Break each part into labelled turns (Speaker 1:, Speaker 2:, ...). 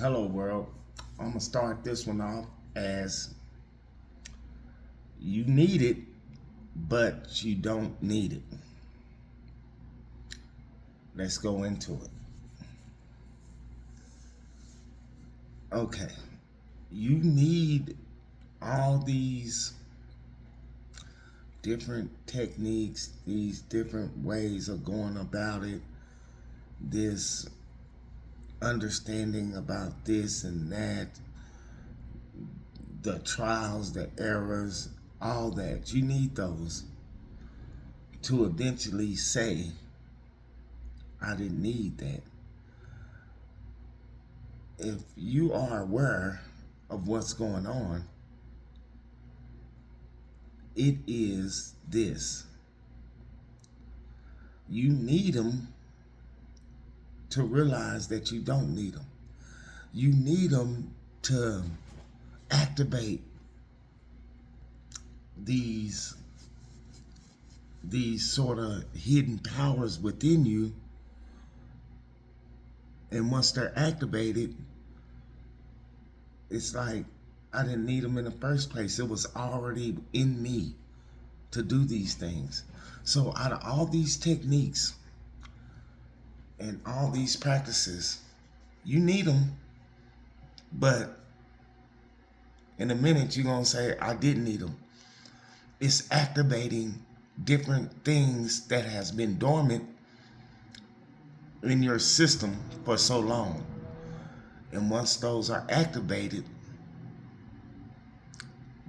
Speaker 1: Hello world. I'm gonna start this one off as you need it, but you don't need it. Let's go into it. Okay. You need all these different techniques, these different ways of going about it, this understanding about this and that, the trials, the errors, all that. You need those to eventually say, I didn't need that. If you are aware of what's going on, it is this. You need them to realize that you don't need them. You need them to activate these sort of hidden powers within you, and once they're activated, it's like I didn't need them in the first place. It was already in me to do these things. So out of all these techniques and all these practices, you need them, but in a minute you're gonna say, I didn't need them. It's activating different things that has been dormant in your system for so long. And once those are activated,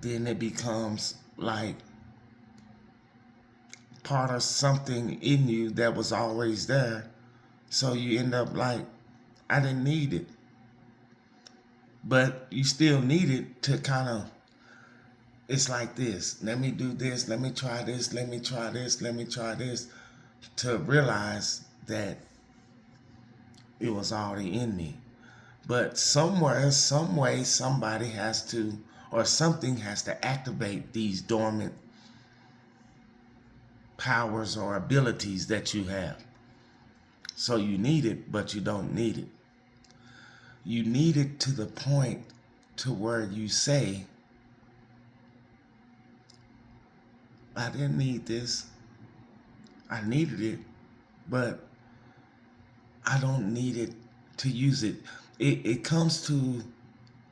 Speaker 1: then it becomes like part of something in you that was always there. So you end up like, I didn't need it. But you still need it to kind of, it's like this. Let me do this. Let me try this. Let me try this. Let me try this. To realize that it was already in me. But somewhere, some way, somebody has to, or something has to activate these dormant powers or abilities that you have. So you need it, but you don't need it. You need it to the point to where you say, I didn't need this. I needed it, but I don't need it to use it. It comes to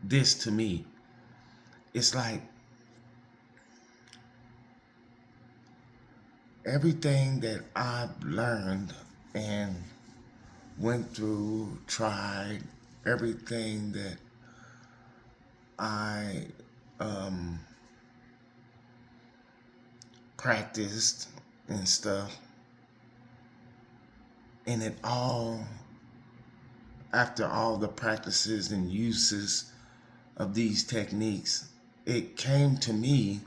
Speaker 1: this to me. It's like everything that I've learned and went through, tried, everything that I practiced and stuff, and it all, after all the practices and uses of these techniques, it came to me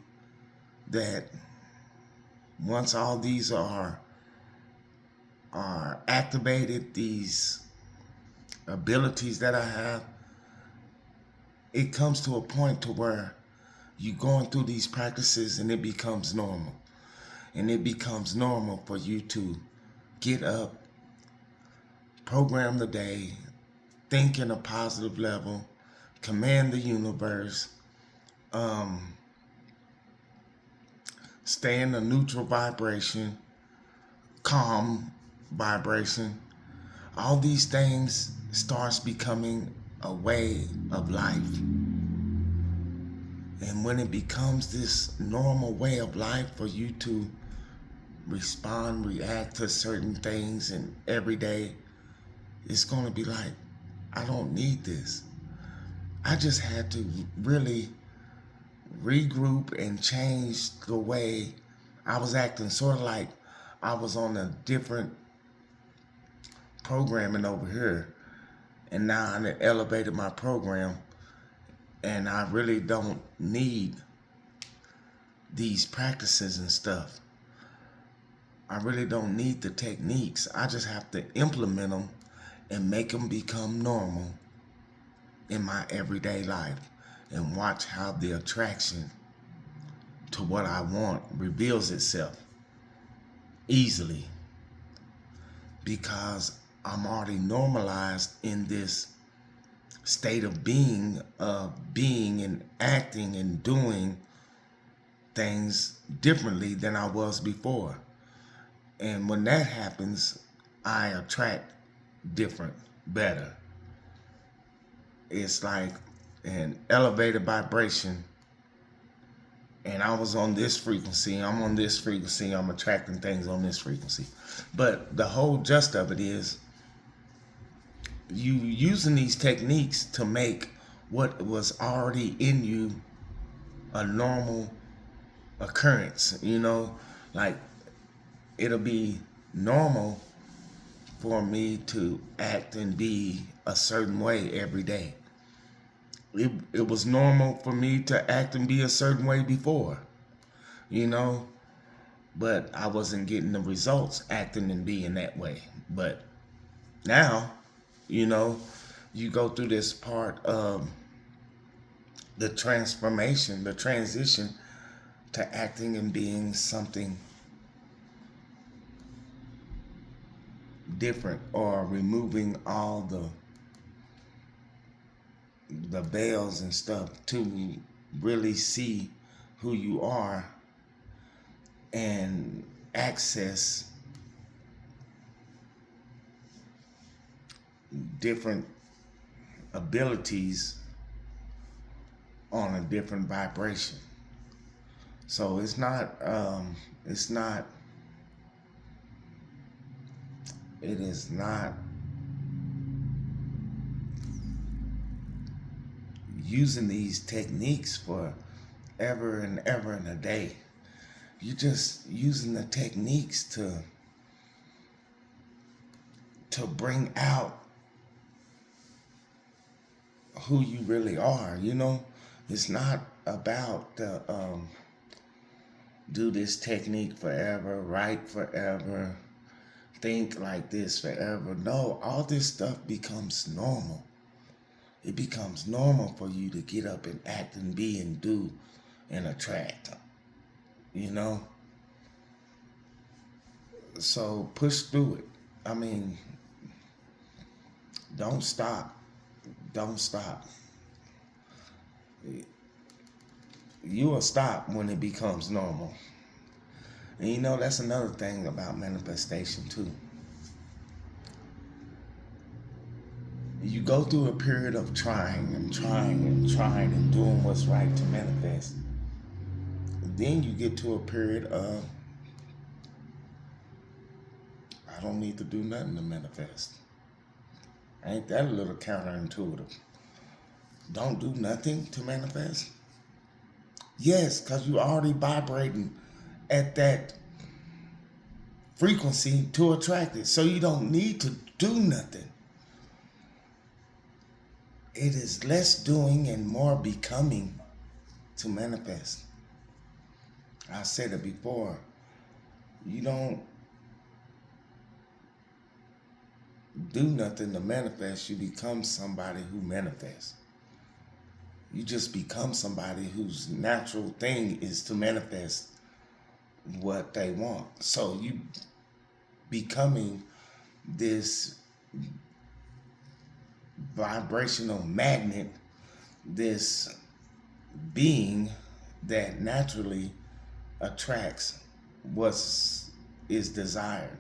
Speaker 1: that once all these are activated, these abilities that I have, it comes to a point to where you're going through these practices and it becomes normal. And it becomes normal for you to get up, program the day, think in a positive level, command the universe, stay in a neutral vibration, calm vibration. All these things starts becoming a way of life. And when it becomes this normal way of life for you to respond, react to certain things and every day, it's going to be like, I don't need this. I just had to really regroup and change the way I was acting, sort of like I was on a different programming over here, and now I elevated my program, and I really don't need these practices and stuff. I really don't need the techniques. I just have to implement them and make them become normal in my everyday life, and watch how the attraction to what I want reveals itself easily, because I'm already normalized in this state of being and acting and doing things differently than I was before. And when that happens, I attract different, better. It's like an elevated vibration, and I was on this frequency, I'm on this frequency, I'm attracting things on this frequency. But the whole gist of it is you using these techniques to make what was already in you a normal occurrence, like it'll be normal for me to act and be a certain way every day. It was normal for me to act and be a certain way before, you know, but I wasn't getting the results acting and being that way. But now, you know, you go through this part of the transformation, the transition to acting and being something different, or removing all the veils and stuff to really see who you are and access different abilities on a different vibration. So it is not using these techniques for ever and ever and a day. You're just using the techniques to bring out who you really are, It's not about do this technique forever, write forever, think like this forever. No, all this stuff becomes normal. It becomes normal for you to get up and act and be and do and attract, So push through it. I mean, don't stop. Don't stop. You will stop when it becomes normal. And that's another thing about manifestation too. You go through a period of trying and trying and trying and doing what's right to manifest. Then you get to a period of, I don't need to do nothing to manifest. Ain't that a little counterintuitive? Don't do nothing to manifest? Yes, because you're already vibrating at that frequency to attract it. So you don't need to do nothing. It is less doing and more becoming to manifest. I said it before. You don't do nothing to manifest. You become somebody who manifests. You just become somebody whose natural thing is to manifest what they want. So you becoming this vibrational magnet, this being that naturally attracts what is desired,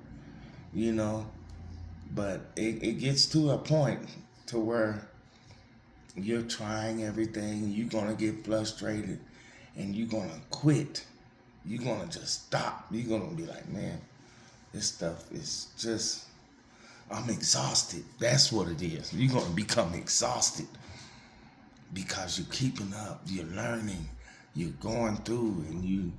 Speaker 1: But it gets to a point to where you're trying everything, you're going to get frustrated, and you're going to quit. You're going to just stop. You're going to be like, man, this stuff is just, I'm exhausted. That's what it is. You're going to become exhausted because you're keeping up, you're learning, you're going through, and you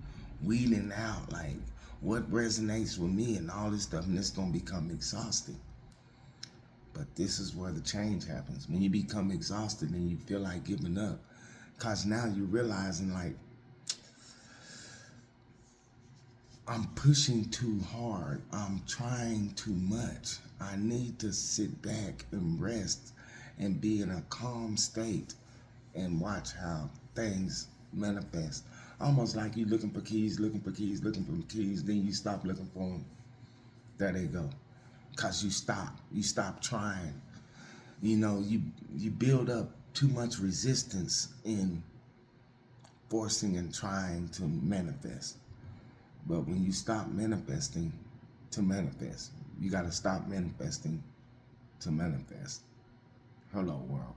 Speaker 1: weeding out, like, what resonates with me and all this stuff, and it's going to become exhausting. But this is where the change happens. When you become exhausted and you feel like giving up. Because now you're realizing, like, I'm pushing too hard. I'm trying too much. I need to sit back and rest and be in a calm state and watch how things manifest. Almost like you looking for keys, then you stop looking for them. There they go. Because you stop trying. You know, you build up too much resistance in forcing and trying to manifest. But when you stop manifesting to manifest, you got to stop manifesting to manifest. Hello, world.